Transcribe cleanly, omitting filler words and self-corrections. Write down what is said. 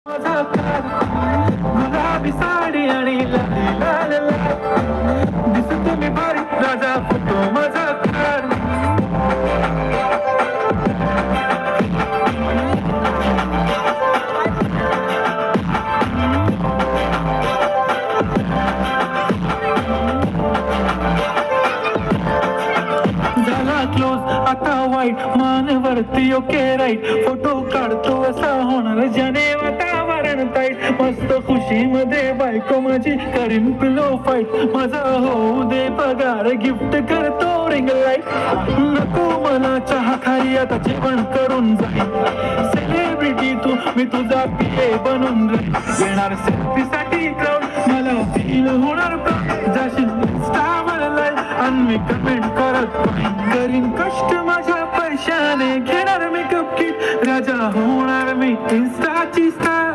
माझा कार गुलाबी साडी आणि लाली लाल लाल दिसतो मी भारी राजा फोटो माझा कार झाला क्लोज आता वाईट मानवरती ओके राईट फोटो काढतो असा होणार ज्याने वातावरण ताईट मस्त खुशी मध्ये बायको माझी करीन पिलो फाईट माझा होऊ दे पगार गिफ्ट करतो रिंग लाईट नको मला चहा खाली आता जेवण करून जाईल सेलिब्रिटी तू मी तुझा पिए बनून राहील येणार सेल्फी साठी क्राऊड मला फील होणार जाशील इंस्टावर लाईव्ह आणि मी कमेंट करत करीन कष्ट माझ्या पैशाने घेणार मेकअप किट राजा होणार मी इंस्टाची स्टार